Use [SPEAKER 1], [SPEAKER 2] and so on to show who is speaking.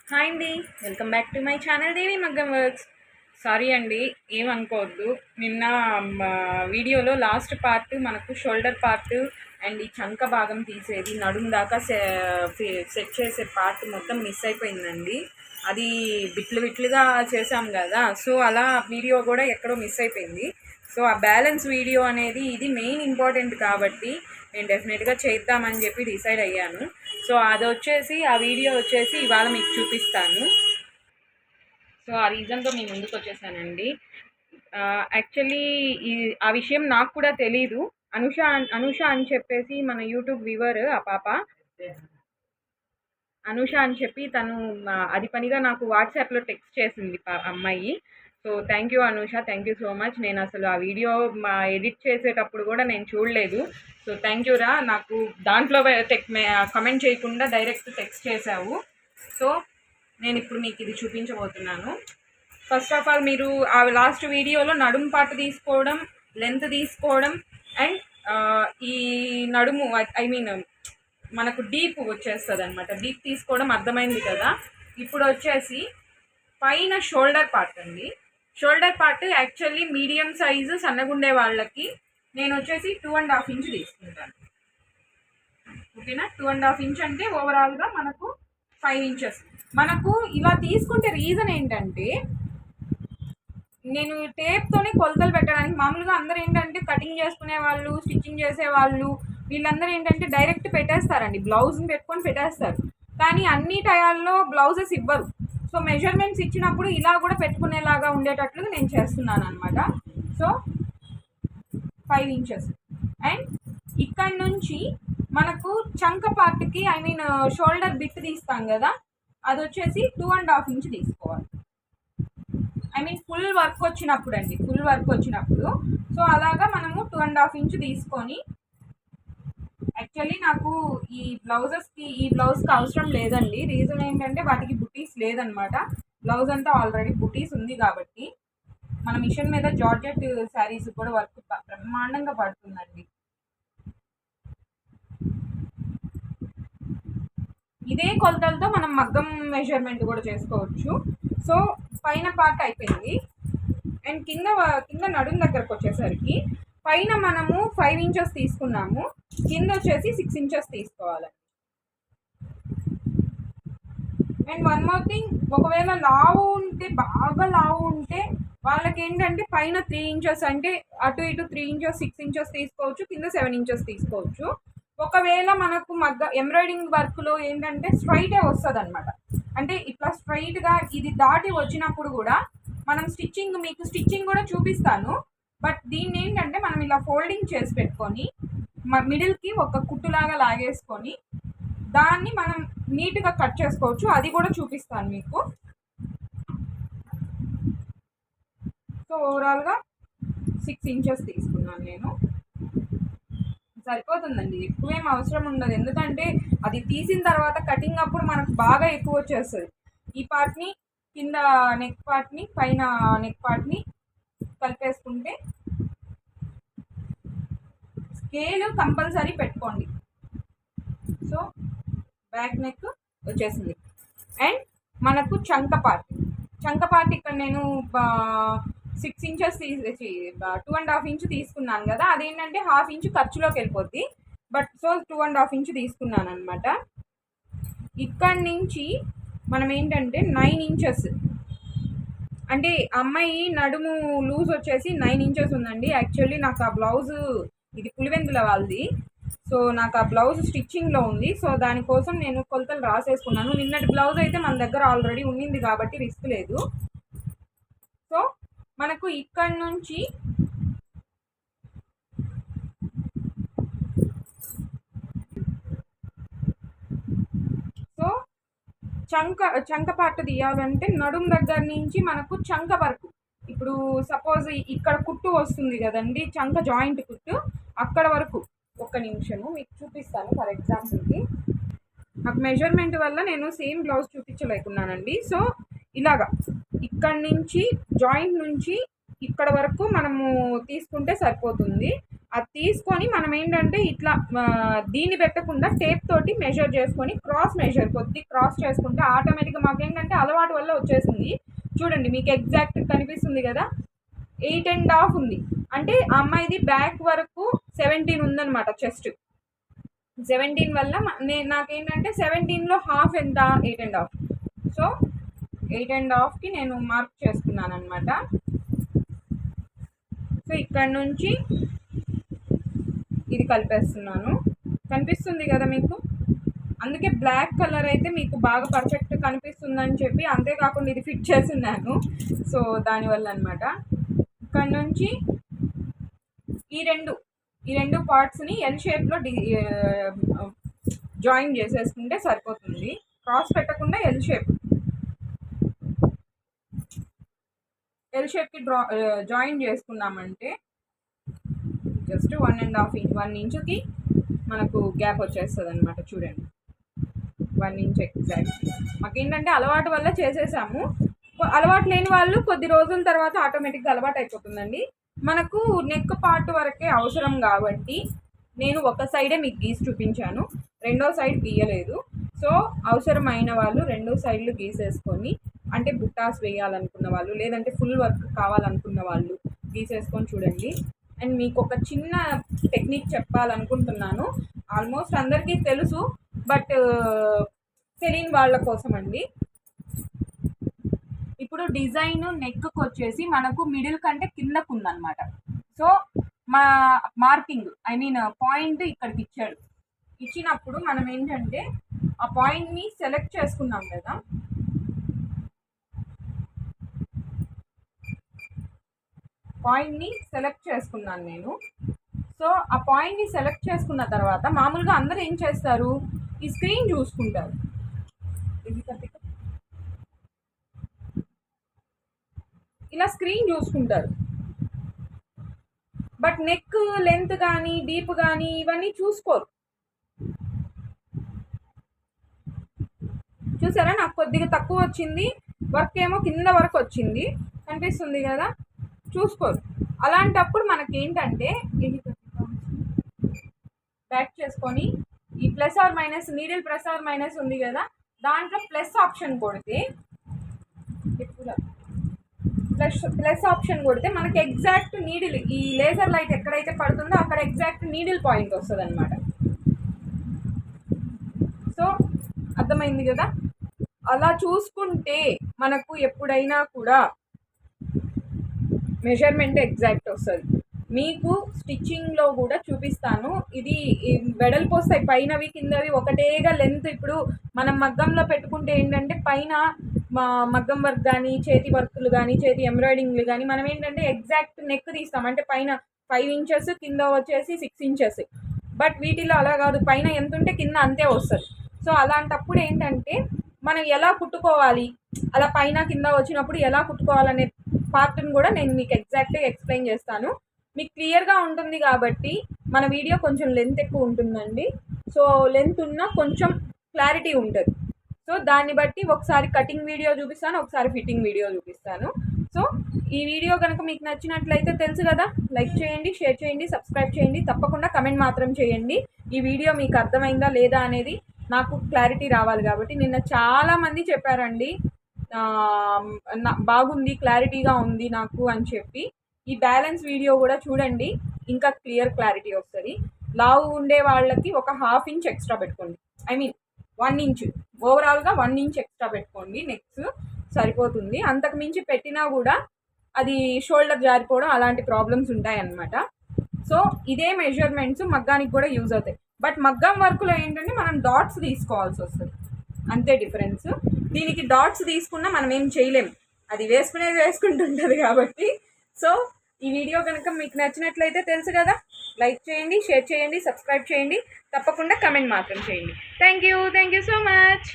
[SPEAKER 1] Hi అండి, welcome back to my channel Devi Maggam works. Sorry అండి, ఏమనుకోవద్దు. నిన్న వీడియోలో లాస్ట్ పార్ట్ మనకు షోల్డర్ పార్ట్ అండ్ ఈ చంక భాగం తీసేది నడుము దాకా సెట్ చేసే పార్ట్ మొత్తం మిస్ అయిపోయిందండి. అది బిట్లుగా చేసాం కదా, సో అలా వీడియో కూడా ఎక్కడో మిస్ అయిపోయింది. సో ఆ బ్యాలెన్స్ వీడియో అనేది ఇది మెయిన్ ఇంపార్టెంట్ కాబట్టి నేను డెఫినెట్గా చేద్దామని చెప్పి డిసైడ్ అయ్యాను. సో అది వచ్చేసి ఆ వీడియో వచ్చేసి ఇవాళ మీకు చూపిస్తాను. సో ఆ రీజన్తో మీ ముందుకు వచ్చేసానండి. యాక్చువల్లీ ఆ విషయం నాకు కూడా తెలీదు. అనుష అని చెప్పేసి మన యూట్యూబ్ వ్యూవర్, ఆ పాప అనుష అని చెప్పి తను అది పనిగా నాకు వాట్సాప్లో టెక్స్ట్ చేసింది అమ్మాయి. So thank you Anusha, thank you so much. నేను అసలు ఆ వీడియో ఎడిట్ చేసేటప్పుడు కూడా నేను చూడలేదు. సో థ్యాంక్ యూ రా, నాకు దాంట్లో కమెంట్ చేయకుండా డైరెక్ట్ టెక్స్ట్ చేసావు. సో నేను ఇప్పుడు మీకు ఇది చూపించబోతున్నాను. ఫస్ట్ ఆఫ్ ఆల్ మీరు ఆ లాస్ట్ వీడియోలో నడుము పాటు తీసుకోవడం, లెంత్ తీసుకోవడం అండ్ ఈ నడుము ఐ మీన్ మనకు డీప్ వచ్చేస్తుంది అనమాట. డీప్ తీసుకోవడం అర్థమైంది కదా. ఇప్పుడు వచ్చేసి పైన షోల్డర్ పార్ట్ అండి. Shoulder part actually medium size సన్నగుండే వాళ్ళకి నేను వచ్చేసి 2.5 ఇంచ్ తీసుకుంటాను. ఓకేనా, 2.5 ఇంచ్ అంటే ఓవరాల్గా మనకు 5 ఇంచెస్. మనకు ఇలా తీసుకుంటే రీజన్ ఏంటంటే, నేను టేప్తోనే కొలతలు పెట్టడానికి, మామూలుగా అందరూ ఏంటంటే కటింగ్ చేసుకునే వాళ్ళు, స్టిచ్చింగ్ చేసే వాళ్ళు, వీళ్ళందరూ ఏంటంటే డైరెక్ట్ పెట్టేస్తారండి, బ్లౌజ్ని పెట్టుకొని పెట్టేస్తారు. కానీ అన్ని టయాల్లో బ్లౌజెస్ ఇవ్వరు. సో మెజర్మెంట్స్ ఇచ్చినప్పుడు ఇలా కూడా పెట్టుకునేలాగా ఉండేటట్లు నేను చేస్తున్నాను అనమాట. సో 5 ఇంచెస్ అండ్ ఇక్కడ నుంచి మనకు చంక పార్ట్కి ఐ మీన్ షోల్డర్ బిట్ తీస్తాం కదా, అది వచ్చేసి 2.5 ఇంచ్ తీసుకోవాలి. ఐ మీన్ ఫుల్ వర్క్ వచ్చినప్పుడు అండి, ఫుల్ వర్క్ వచ్చినప్పుడు. సో అలాగా మనము 2.5 ఇంచ్ తీసుకొని, యాక్చువల్లీ నాకు ఈ బ్లౌజెస్కి ఈ బ్లౌజ్కి అవసరం లేదండి. రీజన్ ఏంటంటే వాటికి బుటీస్ లేదనమాట. బ్లౌజ్ అంతా ఆల్రెడీ బుటీస్ ఉంది కాబట్టి మన మిషన్ మీద జార్జెట్ శారీస్ కూడా వర్క్ బ్రహ్మాండంగా పడుతుందండి. ఇదే కొలతలతో మనం మగ్గం మెజర్మెంట్ కూడా చేసుకోవచ్చు. సో పైన పార్ట్ అయిపోయింది అండ్ కింద నడుం దగ్గరకు వచ్చేసరికి పైన మనము 5 ఇంచెస్ తీసుకున్నాము, కింద వచ్చేసి 6 ఇంచెస్ తీసుకోవాలి. అండ్ వన్ మోర్ థింగ్, ఒకవేళ లావు ఉంటే, బాగా లావు ఉంటే వాళ్ళకి ఏంటంటే పైన 3 ఇంచెస్ అంటే అటు ఇటు 3 ఇంచెస్ 6 ఇంచెస్ తీసుకోవచ్చు, కింద 7 ఇంచెస్ తీసుకోవచ్చు. ఒకవేళ మనకు ఎంబ్రాయిడింగ్ వర్క్లో ఏంటంటే స్ట్రైటే వస్తుంది అనమాట. అంటే ఇట్లా స్ట్రైట్గా ఇది దాటి వచ్చినప్పుడు కూడా మనం మీకు స్టిచ్చింగ్ కూడా చూపిస్తాను. బట్ దీన్ని ఏంటంటే మనం ఇలా ఫోల్డింగ్ చేసి పెట్టుకొని మిడిల్కి ఒక కుట్టులాగా లాగేసుకొని దాన్ని మనం నీట్గా కట్ చేసుకోవచ్చు. అది కూడా చూపిస్తాను మీకు. సో ఓవరాల్గా 6 ఇంచెస్ తీసుకున్నాను నేను. సరిపోతుందండి, ఎక్కువేం అవసరం ఉండదు. ఎందుకంటే అది తీసిన తర్వాత కటింగ్ అప్పుడు మనకు బాగా ఎక్కువ వచ్చేస్తుంది. ఈ పార్ట్ని కింద నెక్ పార్ట్ని పైన నెక్ పార్ట్ని కలిపేసుకుంటే, స్కేల్ కంపల్సరీ పెట్టుకోండి. సో బ్యాక్ నెక్ వచ్చేసింది అండ్ మనకు చంక పార్ట్ ఇక్కడ నేను 6 ఇంచెస్ 2.5 ఇంచ్ తీసుకున్నాను కదా, అదేంటంటే 1/2 ఇంచ్ ఖర్చులోకి వెళ్ళిపోద్ది. బట్ సో 2.5 ఇంచ్ తీసుకున్నాను అనమాట. ఇక్కడి నుంచి మనం ఏంటంటే 9 ఇంచెస్ అంటే అమ్మాయి నడుము లూజ్ వచ్చేసి 9 ఇంచెస్ ఉందండి. యాక్చువల్లీ నాకు ఆ బ్లౌజ్ ఇది పులివెందుల వాళ్ళది. సో నాకు ఆ బ్లౌజ్ స్టిచ్చింగ్లో ఉంది. సో దానికోసం నేను కొలతలు రాసేసుకున్నాను. నిన్నటి బ్లౌజ్ అయితే మన దగ్గర ఆల్రెడీ ఉండింది కాబట్టి రిస్క్ లేదు. సో మనకు ఇక్కడ నుంచి సో చంక పార్ట్ తీయాలంటే నడుము దగ్గర నుంచి మనకు చంక వరకు, ఇప్పుడు సపోజ్ ఇక్కడ కుట్టు వస్తుంది కదండి, చంక జాయింట్ కుట్టు, అక్కడ వరకు. ఒక్క నిమిషము మీకు చూపిస్తాను. ఫర్ ఎగ్జాంపుల్కి నాకు మెజర్మెంట్ వల్ల నేను సేమ్ బ్లౌజ్ చూపించలేకున్నానండి. సో ఇలాగా ఇక్కడ నుంచి జాయింట్ నుంచి ఇక్కడ వరకు మనము తీసుకుంటే సరిపోతుంది. అది తీసుకొని మనం ఏంటంటే ఇట్లా దీన్ని పెట్టకుండా టేప్ తోటి మెజర్ చేసుకొని కొద్ది క్రాస్ చేసుకుంటే ఆటోమేటిక్గా మాకేంటంటే అలవాటు వల్ల వచ్చేసింది. చూడండి మీకు ఎగ్జాక్ట్ కనిపిస్తుంది కదా, 8.5 ఉంది. అంటే ఆ అమ్మాయిది బ్యాక్ వరకు 17 ఉందన్నమాట చెస్ట్. 17 వల్ల నాకేంటంటే 17లో హాఫ్ ఎంత, 8.5. సో 8.5కి నేను మార్క్ చేసుకున్నాను అనమాట. సో ఇక్కడ నుంచి ఇది కలిపేస్తున్నాను. కనిపిస్తుంది కదా మీకు, అందుకే బ్లాక్ కలర్ అయితే మీకు బాగా పర్ఫెక్ట్ కనిపిస్తుందని చెప్పి, అంతేకాకుండా ఇది ఫిట్ చేస్తున్నాను. సో దానివల్ల అనమాట. ఇక్కడ నుంచి ఈ రెండు పార్ట్స్ని ఎల్ షేప్లో జాయిన్ చేసేసుకుంటే సరిపోతుంది. క్రాస్ పెట్టకుండా ఎల్ షేప్కి జాయిన్ చేసుకున్నామంటే జస్ట్ 1.5 ఇంచుకి మనకు గ్యాప్ వచ్చేస్తుంది అనమాట. చూడండి 1 ఇంచ్ ఎగ్జాక్ట్. మాకేంటంటే అలవాటు వల్ల చేసేసాము. అలవాటు లేని వాళ్ళు కొద్ది రోజుల తర్వాత ఆటోమేటిక్గా అలవాటు అయిపోతుందండి. మనకు నెక్ పార్ట్ వరకే అవసరం కాబట్టి నేను ఒక సైడే మీకు గీసి చూపించాను, రెండో సైడ్ గీయలేదు. సో అవసరమైన వాళ్ళు రెండో సైడ్లు గీసేసుకొని, అంటే బుట్టాస్ వేయాలనుకున్న వాళ్ళు, లేదంటే ఫుల్ వర్క్ కావాలనుకున్న వాళ్ళు గీసేసుకొని చూడండి. అండ్ మీకు ఒక చిన్న టెక్నిక్ చెప్పాలనుకుంటున్నాను. ఆల్మోస్ట్ అందరికీ తెలుసు, బట్ తెలియని వాళ్ళ కోసం అండి. ఇప్పుడు డిజైన్ నెక్కి వచ్చేసి మనకు మిడిల్ కంటే కిందకు ఉందన్నమాట. సో మా మార్కింగ్ పాయింట్ ఇక్కడికి ఇచ్చాడు. ఇచ్చినప్పుడు మనం ఏంటంటే ఆ పాయింట్ని సెలెక్ట్ చేసుకున్నాం కదా, పాయింట్ని సెలెక్ట్ చేసుకున్నాను నేను. సో ఆ పాయింట్ని సెలెక్ట్ చేసుకున్న తర్వాత మామూలుగా అందరూ ఏం చేస్తారు, ఈ స్క్రీన్ చూసుకుంటారు. ఇలా స్క్రీన్ చూసుకుంటారు, బట్ నెక్ లెంత్ కానీ డీప్ కానీ ఇవన్నీ చూసుకోరు. చూసారా, నాకు కొద్దిగా తక్కువ వచ్చింది, వర్క్ ఏమో కింద వరకు వచ్చింది, కనిపిస్తుంది కదా, చూసుకోరు. అలాంటప్పుడు మనకేంటంటే ఇది బ్యాక్ చేసుకొని ఈ plus or minus, needle plus or minus ఉంది కదా, దాంట్లో ప్లస్ ఆప్షన్ కొడితే మనకి ఎగ్జాక్ట్ నీడిల్, ఈ లేజర్ లైట్ ఎక్కడైతే పడుతుందో అక్కడ ఎగ్జాక్ట్ నీడిల్ పాయింట్ వస్తుంది అనమాట. సో అర్థమైంది కదా, అలా చూసుకుంటే మనకు ఎప్పుడైనా కూడా మెజర్మెంట్ ఎగ్జాక్ట్ వస్తుంది. మీకు స్టిచ్చింగ్లో కూడా చూపిస్తాను. ఇది వెడల్పు వస్తాయి, పైనవి కిందవి ఒకటేగా లెంత్. ఇప్పుడు మనం మగ్గంలో పెట్టుకుంటే ఏంటంటే పైన మగ్గం వర్క్ కానీ, చేతి వర్క్లు కానీ, చేతి ఎంబ్రాయిడింగ్లు కానీ, మనం ఏంటంటే ఎగ్జాక్ట్ నెక్ తీస్తాం, అంటే పైన 5 ఇంచెస్, కింద వచ్చేసి 6 ఇంచెస్. బట్ వీటిలో అలా కాదు, పైన ఎంత ఉంటే కింద అంతే వస్తుంది. సో అలాంటప్పుడు ఏంటంటే మనం ఎలా కుట్టుకోవాలి, అలా పైన కింద వచ్చినప్పుడు ఎలా కుట్టుకోవాలనే పార్ట్ని కూడా నేను మీకు ఎగ్జాక్ట్గా ఎక్స్ప్లెయిన్ చేస్తాను. మీకు క్లియర్గా ఉంటుంది కాబట్టి మన వీడియో కొంచెం లెంత్ ఎక్కువ ఉంటుందండి. సో లెంత్ ఉన్నా కొంచెం క్లారిటీ ఉంటుంది. సో దాన్ని బట్టి ఒకసారి కటింగ్ వీడియో చూపిస్తాను, ఒకసారి ఫిట్టింగ్ వీడియో చూపిస్తాను. సో ఈ వీడియో కనుక మీకు నచ్చినట్లయితే తెలుసు కదా, లైక్ చేయండి, షేర్ చేయండి, సబ్స్క్రైబ్ చేయండి, తప్పకుండా కమెంట్ మాత్రం చేయండి. ఈ వీడియో మీకు అర్థమైందా లేదా అనేది నాకు క్లారిటీ రావాలి కాబట్టి. నిన్న చాలామంది చెప్పారండి బాగుంది, క్లారిటీగా ఉంది నాకు అని చెప్పి. ఈ బ్యాలెన్స్ వీడియో కూడా చూడండి, ఇంకా క్లారిటీ వస్తుంది. లావు ఉండే వాళ్ళకి ఒక 1/2 ఇంచ్ ఎక్స్ట్రా పెట్టుకోండి, 1 ఇంచ్, ఓవరాల్గా 1 ఇంచ్ ఎక్స్ట్రా పెట్టుకోండి, నెక్స్ట్ సరిపోతుంది. అంతకు మించి పెట్టినా కూడా అది షోల్డర్ జారిపోవడం అలాంటి ప్రాబ్లమ్స్ ఉంటాయన్నమాట. సో ఇదే మెజర్మెంట్స్ మగ్గానికి కూడా యూజ్ అవుతాయి. బట్ మగ్గం వర్క్లో ఏంటంటే మనం డాట్స్ తీసుకోవాల్సి వస్తుంది, అంతే డిఫరెన్స్. దీనికి డాట్స్ తీసుకున్నా మనం ఏం చేయలేం, అది వేసుకుంటుంటుంది కాబట్టి. సో ఈ వీడియో కనుక మీకు నచ్చినట్లయితే తెలుసు కదా, లైక్ చేయండి, షేర్ చేయండి, సబ్స్క్రైబ్ చేయండి, తప్పకుండా కమెంట్ మాత్రం చేయండి. Thank you so much.